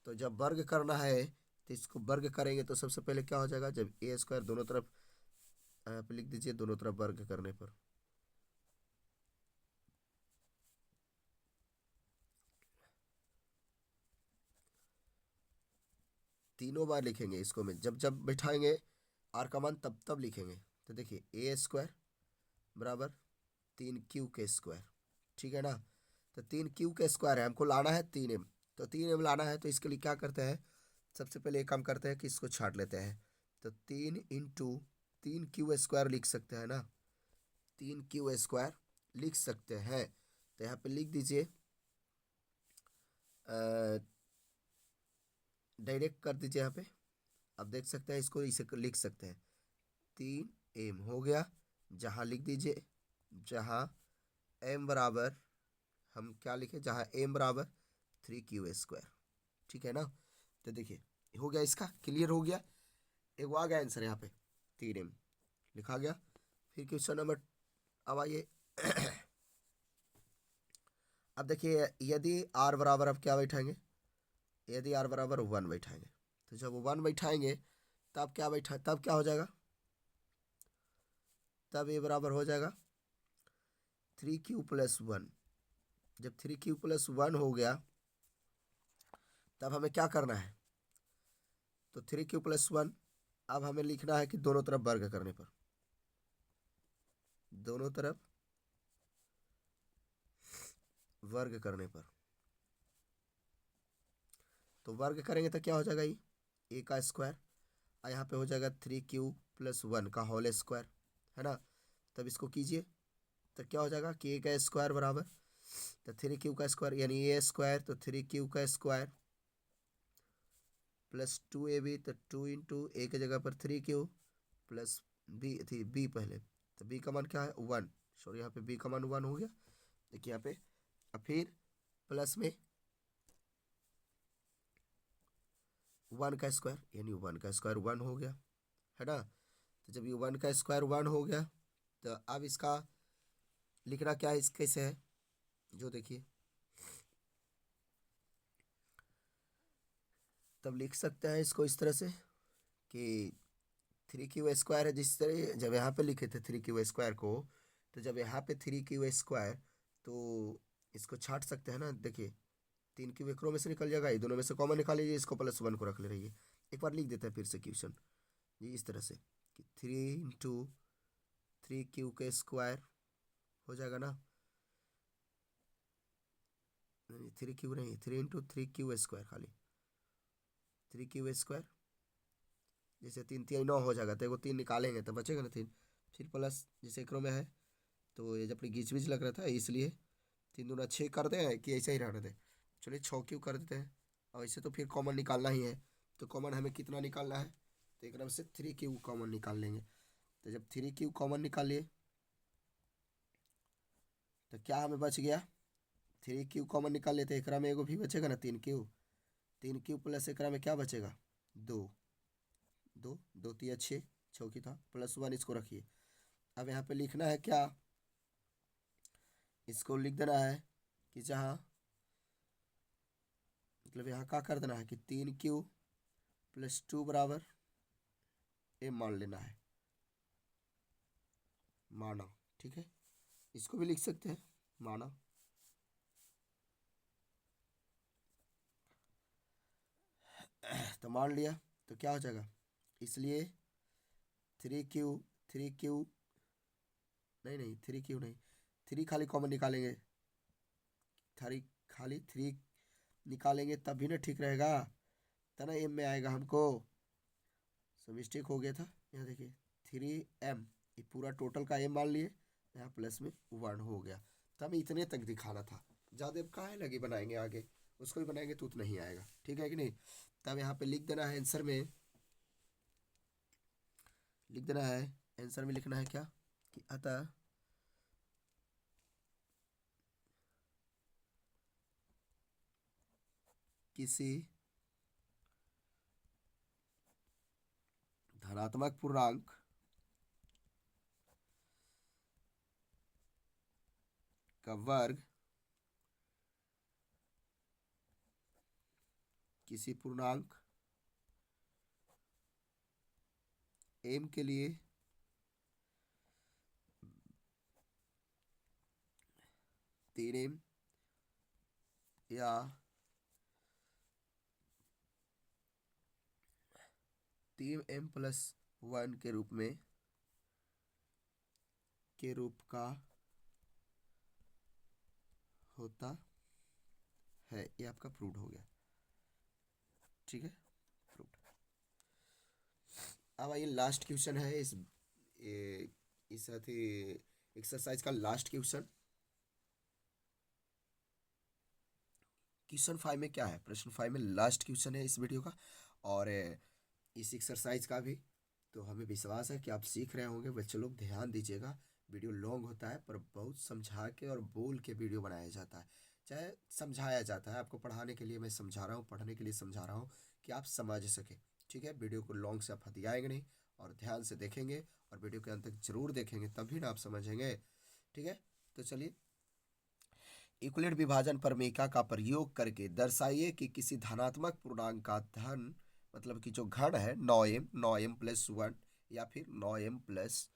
तो जब वर्ग करना है तो इसको वर्ग करेंगे तो सबसे पहले क्या हो जाएगा, जब ए स्क्वायर दोनों तरफ यहाँ पे लिख दीजिए, दोनों तरफ वर्ग करने पर तीनों बार लिखेंगे इसको, में जब जब बैठाएंगे आर का मान तब तब लिखेंगे। तो देखिए ए स्क्वायर बराबर 3q के स्क्वायर, ठीक है ना। तो 3q के स्क्वायर है, हमको लाना है 3m, तो 3m लाना है। तो इसके लिए क्या करते हैं, सबसे पहले एक काम करते हैं कि इसको छाट लेते हैं। तो 3 × 3q² लिख सकते हैं ना, 3q² लिख सकते हैं। तो यहाँ पे लिख दीजिए, डायरेक्ट कर दीजिए यहाँ पे। अब देख सकते हैं, इसको इसे लिख सकते हैं 3m हो गया। जहाँ लिख दीजिए, जहाँ m बराबर, हम क्या लिखे, जहाँ m बराबर 3q², ठीक है ना। तो देखिए हो गया, इसका क्लियर हो गया, एक आ गया आंसर यहाँ पे 3m लिखा गया। फिर क्वेश्चन नंबर, अब आइए अब देखिए, यदि r बराबर, अब क्या बैठाएंगे, यदि r बराबर 1 बैठाएंगे, तो जब 1 बैठाएंगे तब क्या बैठा, तब क्या हो जाएगा, तब ये बराबर हो जाएगा 3q+1। जब 3q+1 हो गया तब हमें क्या करना है, तो 3q+1 अब हमें लिखना है कि दोनों तरफ वर्ग करने पर, दोनों तरफ वर्ग करने पर, तो वर्ग करेंगे तो क्या हो जाएगा, ये a का स्क्वायर, और यहाँ पे हो जाएगा 3q+1 का होल स्क्वायर, है ना। तब इसको कीजिए तो क्या हो जाएगा कि a का स्क्वायर बराबर, तो 3q का स्क्वायर यानी a², तो 3q का स्क्वायर प्लस 2ab, तो 2 × a की जगह पर 3q प्लस b थी, b पहले, तो b का मान क्या है 1, सॉरी यहाँ पे b का मान 1 हो गया। देखिए यहाँ पे, अब फिर प्लस में 1 का स्क्वायर, यानी 1 का स्क्वायर 1 हो गया, है ना। तो जब ये 1 का स्क्वायर 1 हो गया, तो अब इसका लिखना क्या है, इस कैसे है, जो देखिए, तब लिख सकते हैं इसको इस तरह से कि 3q² है, जिस तरह जब यहाँ पे लिखे थे 3q² को, तो जब यहाँ पे 3q², तो इसको छाट सकते हैं ना। देखिए 3q एक रो में से निकल जाएगा, ये दोनों में से कॉमन निकाल लीजिए, इसको +1 को रख ले रही है। एक बार लिख देते हैं फिर से क्वेश्चन, ये इस तरह से कि 3 × 3q² हो जाएगा ना, नहीं 3q नहीं, 3 × 3q² खाली 3q², जैसे 3×3 = 9 हो जाएगा, तो एगो 3 निकालेंगे तो बचेगा ना 3, फिर प्लस जैसे एक रो में है, तो ये जब घीच बीच लग रहा था इसलिए 3×2 = 6 कर दें कि ऐसा ही रहने दें, चलिए 6q कर देते हैं। और ऐसे तो फिर कॉमन निकालना ही है, तो कॉमन हमें कितना निकालना है, तो एक से 3q कॉमन निकाल लेंगे। तो जब 3q कॉमन निकालिए तो क्या हमें बच गया, 3q कॉमन निकाल लेते, एक में एगो भी बचेगा ना 3q प्लस एक में क्या बचेगा 2, 2 2 3 6, 6 की था +1, इसको रखिए। अब यहाँ पे लिखना है क्या, इसको लिख देना है कि जहाँ, मतलब यहाँ क्या कर देना है कि 3q+2 बराबर a मान लेना है, माना, ठीक है। इसको भी लिख सकते हैं माना, तो मान लिया, तो क्या हो जाएगा, इसलिए 3q नहीं नहीं 3q नहीं, 3 खाली कॉमन निकालेंगे, 3 खाली 3 निकालेंगे तब भी ना ठीक रहेगा, तो ना m में आएगा हमको, सो मिस्टेक हो गया था। यहाँ देखिए 3m, ये पूरा टोटल का m मान लिए, यहाँ प्लस में 1 हो गया, तो हमें इतने तक दिखाना था, ज़्यादा अब काहे लगे बनाएंगे, आगे उसको भी बनाएंगे तो उतना ही आएगा, ठीक है कि नहीं। तब यहाँ पे लिख देना है आंसर में, लिख देना है आंसर में, लिखना है क्या कि अतः किसी धनात्मक पूर्णांक का वर्ग किसी पूर्णांक m के लिए 3m या 3m+1 के रूप का होता है। ये आपका प्रूव्ड हो गया, ठीक है, प्रूव्ड। अब आइए लास्ट क्वेश्चन है इस एक्सरसाइज का लास्ट क्वेश्चन। क्वेश्चन 5 में क्या है, प्रश्न 5 में लास्ट क्वेश्चन है इस वीडियो का और इस एक्सरसाइज का भी। तो हमें विश्वास है कि आप सीख रहे होंगे। बच्चे लोग ध्यान दीजिएगा, वीडियो लॉन्ग होता है पर बहुत समझा के और बोल के वीडियो बनाया जाता है, चाहे समझाया जाता है। आपको पढ़ाने के लिए मैं समझा रहा हूँ, पढ़ने के लिए समझा रहा हूँ कि आप समझ सके, ठीक है। वीडियो को लॉन्ग से आप हथियाएंगे नहीं और ध्यान से देखेंगे और वीडियो के अंत तक जरूर देखेंगे, तभी ना आप समझेंगे, ठीक है। तो चलिए, यूक्लिड विभाजन प्रमेयिका का प्रयोग करके दर्शाइए कि किसी धनात्मक पूर्णांक का धन मतलब कि जो घन है 9m प्लस 1 या फिर 9m प्लस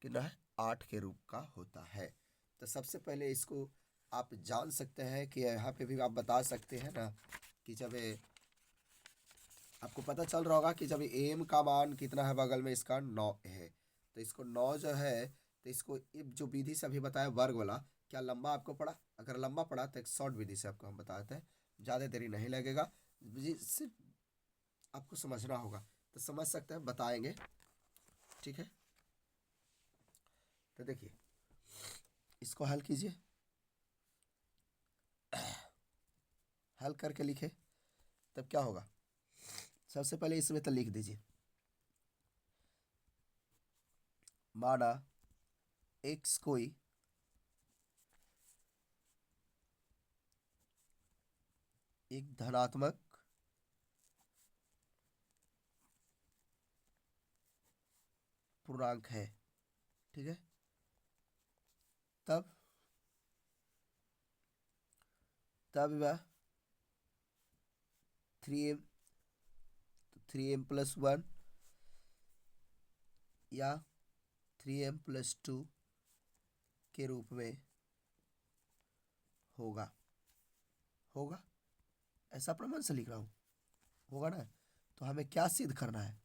कितना है 8 के रूप का होता है। तो सबसे पहले इसको आप जान सकते हैं कि यहाँ पे भी आप बता सकते हैं ना कि जब आपको पता चल रहा होगा कि जब एम का मान कितना है बगल में इसका 9 है, तो इसको 9 जो है, तो इसको जो विधि से अभी बताया वर्ग वाला, क्या लंबा आपको पड़ा? अगर लंबा पड़ा तो एक शॉर्ट विधि से आपको हम बताते हैं, ज़्यादा देरी नहीं लगेगा, सिर्फ आपको समझना होगा। तो समझ सकते हैं, बताएंगे, ठीक है। तो देखिए, इसको हल कीजिए, हल करके लिखे तब क्या होगा। सबसे पहले इसमें तो लिख दीजिए, माना एक्स कोई एक धनात्मक पूर्णांक है, ठीक है। तब वह 3m 3m+1 या 3m+2 के रूप में होगा ऐसा प्रमाण से लिख रहा हूँ, होगा ना। तो हमें क्या सिद्ध करना है?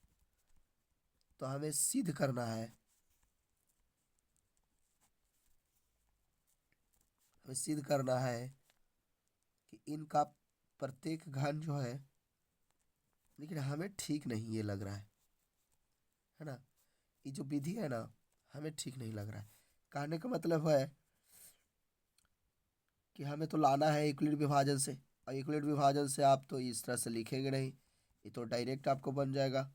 तो हमें सिद्ध करना है, कि इनका प्रत्येक घन जो है, लेकिन हमें ठीक नहीं ये लग रहा है ना। ये जो विधि है ना, हमें ठीक नहीं लग रहा है। कहने का मतलब है कि हमें तो लाना है यूक्लिड विभाजन से, और यूक्लिड विभाजन से आप तो इस तरह से लिखेंगे नहीं, ये तो डायरेक्ट आपको बन जाएगा।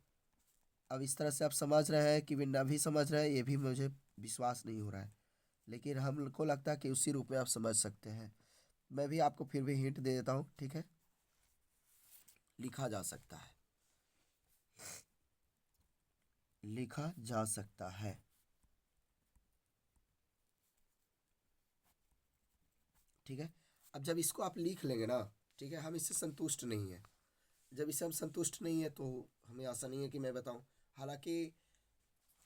अब इस तरह से आप समझ रहे हैं कि बिना भी समझ रहे हैं, ये भी मुझे विश्वास नहीं हो रहा है, लेकिन हमको लगता है कि उसी रूप में आप समझ सकते हैं। मैं भी आपको फिर भी हिंट दे देता हूँ, ठीक है। लिखा जा सकता है, लिखा जा सकता है, ठीक है। अब जब इसको आप लिख लेंगे ना, ठीक है, हम इससे संतुष्ट नहीं है। जब इससे हम संतुष्ट नहीं है तो हमें आशा नहीं है कि मैं बताऊं। हालांकि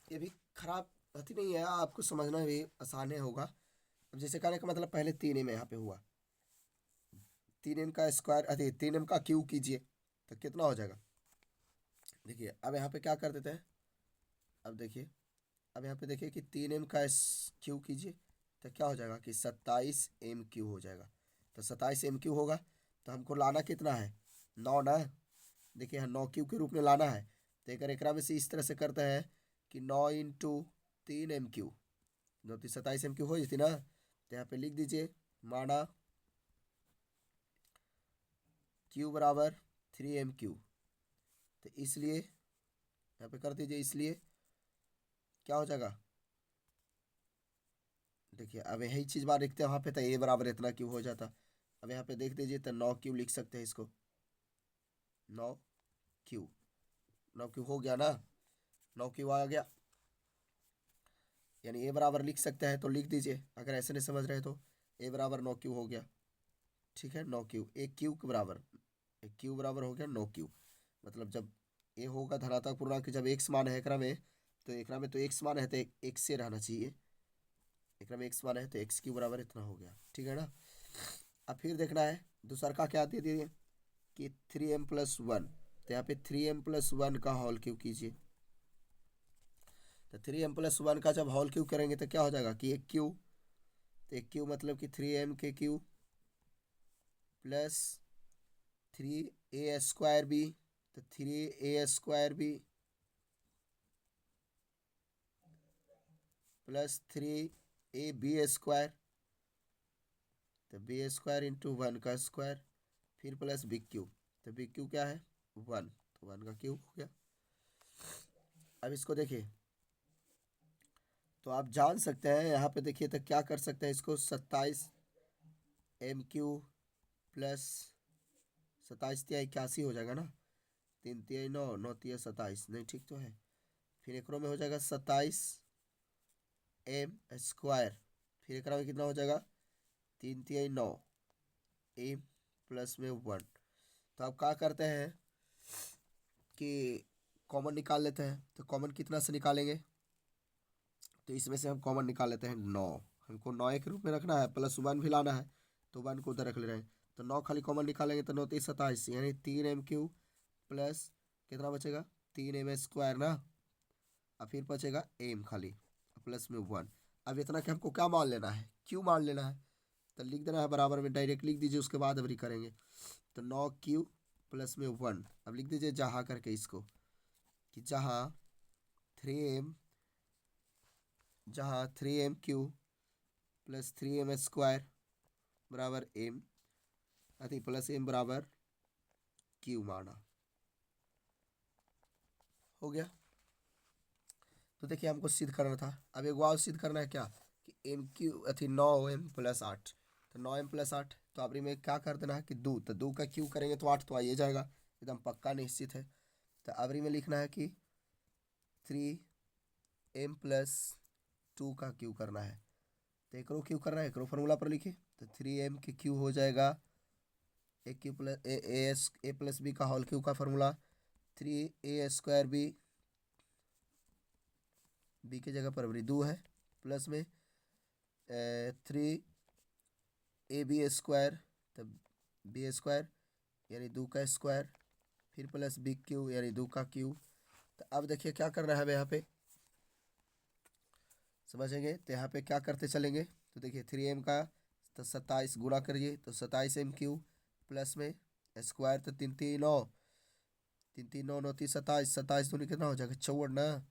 ये भी खराब बात नहीं है, आपको समझना भी आसान होगा। अब जैसे कहने का मतलब पहले 3m यहाँ पे हुआ, 3m का स्क्वायर, अरे 3m का क्यूब कीजिए तो कितना हो जाएगा। देखिए अब यहाँ पे क्या कर देते हैं, अब देखिए, अब यहाँ पे देखिए कि 3m का क्यूब कीजिए तो क्या हो जाएगा कि 27m³ हो जाएगा। तो 27m³ होगा, तो हमको लाना कितना है 9 ना। देखिए यहाँ 9³ के रूप में लाना है, तो एक में से इस तरह से करते हैं कि 9 × 3m³, जो 27m³ हो जाती ना। तो यहाँ पे लिख दीजिए, माना q बराबर 3m³। तो इसलिए यहाँ पे कर दीजिए, इसलिए क्या हो जाएगा। देखिए अब यही चीज़ बार लिखते हैं वहाँ पे, तो a बराबर इतना क्यों हो जाता। अब यहाँ पे देख दीजिए, तो 9³ लिख सकते हैं इसको, 9³ 9³ हो गया ना, 9³ आ गया, यानी a बराबर लिख सकते हैं, तो लिख दीजिए। अगर ऐसे नहीं समझ रहे तो a बराबर 9³ हो गया, ठीक है। 9³ एक क्यूब के बराबर, एक क्यूब बराबर हो गया 9³। मतलब जब a होगा धनात्मक पूर्णांक, जब x मान है एकरा में, तो एकरा में तो x मान है तो एक से रहना चाहिए, एकरा में x मान है तो x³ बराबर इतना हो गया, ठीक है ना। अब फिर देखना है दूसरा का क्या दे दिए कि 3m+1, तो यहाँ पे 3m+1 का होल क्यूब कीजिए। तो 3m+1 का जब होल क्यूब करेंगे तो क्या हो जाएगा कि एक क्यूब, तो एक क्यूब मतलब कि 3m के क्यूब प्लस 3a² तो 3a² प्लस 3ab² तो b² इंटू 1 का स्क्वायर, फिर प्लस bq तो bq क्या है 1 तो 1 का क्यूब हो गया। अब इसको देखिए तो आप जान सकते हैं यहाँ पे देखिए तो क्या कर सकते हैं इसको 27m³ प्लस 27×3 81 हो जाएगा ना, 3×3 9 9×3 27 नहीं ठीक तो है। फिर एक में हो जाएगा 27m², फिर एक में कितना हो जाएगा 3×3 9 m प्लस में 1। तो आप क्या करते हैं कि कॉमन निकाल लेते हैं, तो कॉमन कितना से निकालेंगे, तो इसमें से हम कॉमन निकाल लेते हैं 9, हमको 9 के रूप में रखना है, प्लस 1 भी लाना है तो 1 को उधर रख ले रहे हैं। तो 9 खाली कॉमन निकालेंगे तो 9×3 27 यानी 3m³ प्लस कितना बचेगा 3m² ना, और फिर बचेगा m खाली प्लस में 1। अब इतना कि हमको क्या मान लेना है, क्यू मान लेना है, तो लिख देना है बराबर में, डायरेक्ट लिख दीजिए, उसके बाद अभी करेंगे। तो 9q प्लस में 1, अब लिख दीजिए जहाँ करके इसको कि जहाँ 3m³ प्लस 3m² बराबर m अति प्लस m बराबर q माना हो गया। तो देखिए हमको सिद्ध करना था, अब एक बार सिद्ध करना है क्या कि m³ अति 9m प्लस 8 तो 9m प्लस 8 तो अभी में क्या कर देना है कि 2 तो 2 का क्यू करेंगे तो 8 तो आइए जाएगा, एकदम पक्का निश्चित है। तो अवरी में लिखना है कि 3m प्लस 2 का क्यू करना है, तो एक रो क्यू करना है, एक रो फॉर्मूला पर लिखिए तो 3m के क्यू हो जाएगा ए क्यू प्लस ए प्लस बी का होल क्यू का फॉर्मूला 3a² बी की जगह पर अभी 2 है प्लस में 3ab² तब b² यानी 2 का स्क्वायर, फिर प्लस bq यानी 2 का क्यू। तो अब देखिए क्या करना है हमें यहाँ पे समझेंगे, तो यहाँ पे क्या करते चलेंगे, तो देखिए 3m का तो 27 गुणा करिए तो 27m³ प्लस में स्क्वायर तो 3×3 9 3×3 9 9×3 27 27 दूनी कितना हो जाएगा 54 ना,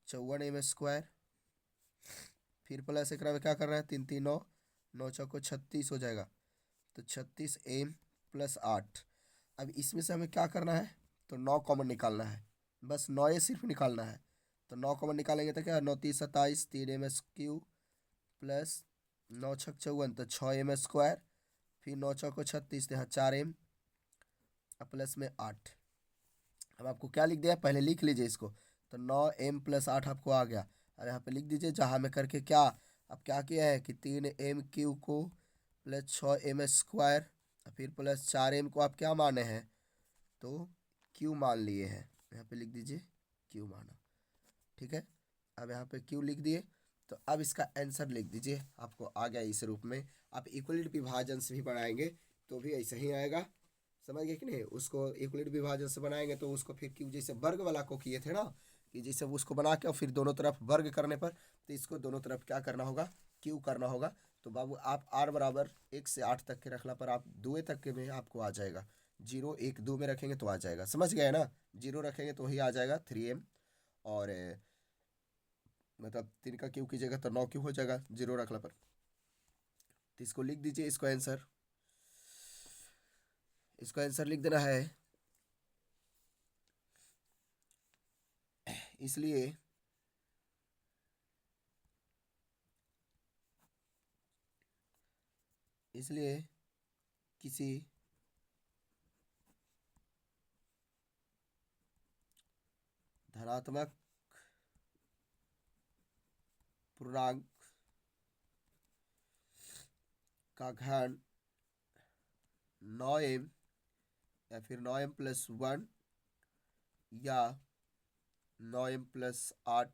54m², फिर प्लस एक में क्या करना है 3×3 9 9×4 36 हो जाएगा तो 36m प्लस 8। अब इसमें से हमें क्या करना है तो 9 कॉमन निकालना है, बस 9 ये सिर्फ निकालना है। तो 9 कॉमन निकालेंगे तो क्या 9×3 27 3m³ प्लस 9×6 54 तो 6m², फिर 9×4 36 तो यहाँ 4m प्लस में 8। अब आपको क्या लिख दिया पहले लिख लीजिए इसको, तो 9m प्लस 8 आपको आ गया। अब यहाँ पे लिख दीजिए जहाँ में करके क्या, अब क्या किया है कि 3m³ को प्लस 6m² फिर प्लस 4m को आप क्या माने हैं तो क्यू मान लिए हैं, यहाँ पे लिख दीजिए क्यू माना, ठीक है। अब यहाँ पे क्यू लिख दिए, तो अब इसका आंसर लिख दीजिए, आपको आ गया इस रूप में। आप इक्वलिट विभाजन से भी बनाएंगे तो भी ऐसा ही आएगा, समझ गए कि नहीं। उसको इक्वलिट विभाजन से बनाएंगे तो उसको फिर क्यू जैसे वर्ग वाला को किए थे ना कि जैसे उसको बना के और फिर दोनों तरफ वर्ग करने पर तो इसको दोनों तरफ क्या करना होगा क्यू करना होगा। तो बाबू आप r बराबर 1 से 8 तक के रखना पर आप 2 तक के में आपको आ जाएगा, 0 1 2 में रखेंगे तो आ जाएगा, समझ गए ना, 0 रखेंगे तो वही आ जाएगा 3m, और मतलब 3 का क्यू कीजिएगा तो 9 क्यू हो जाएगा 0 रखने पर। तो इसको लिख दीजिए, इसको आंसर लिख देना है, इसलिए किसी धनात्मक पूर्णांक का घन 9m या फिर 9m प्लस 1 या 9m प्लस 8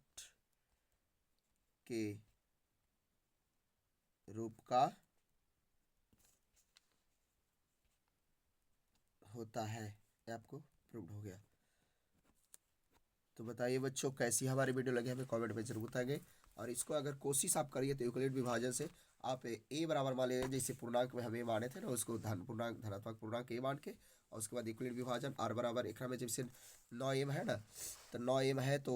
के रूप का होता है, ये आपको प्रूव हो गया। तो बताइए बच्चों कैसी हमारी वीडियो लगी, हमें कमेंट में जरूर बताएंगे, और इसको अगर कोशिश आप करिए तो यूक्लिड विभाजन से आप ए बराबर मान लीजिए, जैसे पूर्णांक में हम ए माने थे ना, उसको पूर्णांक धनात्मक पूर्णांक ए मान के, और उसके बाद इक्वलिट विभाजन आर बराबर एक में जैसे 9m है ना, तो 9m है तो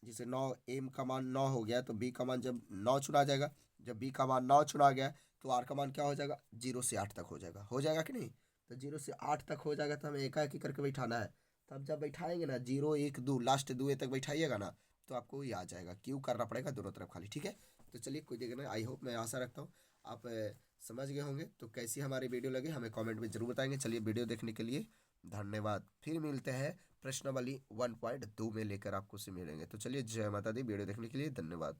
जैसे 9m का मान 9 हो गया, तो बी का मान जब 9 चुना जाएगा, जब बी का मान 9 चुना गया तो आर का मान क्या हो जाएगा, 0 से 8 तक हो जाएगा कि नहीं। तो 0 से 8 तक हो जाएगा, तो हमें एक करके बैठाना है। तो अब जब बैठाएंगे ना 0 1 2 लास्ट 2 तक बैठाइएगा ना, तो आपको ये आ जाएगा, क्यों करना पड़ेगा दोनों तरफ खाली, ठीक है। तो चलिए कोई दिक्कत नहीं, आई होप, मैं आशा रखता हूँ आप समझ गए होंगे। तो कैसी हमारी वीडियो लगी हमें कमेंट में जरूर बताएंगे। चलिए वीडियो देखने के लिए धन्यवाद, फिर मिलते हैं प्रश्नावली 1.2 में लेकर आपको से मिलेंगे। तो चलिए जय माता दी, वीडियो देखने के लिए धन्यवाद।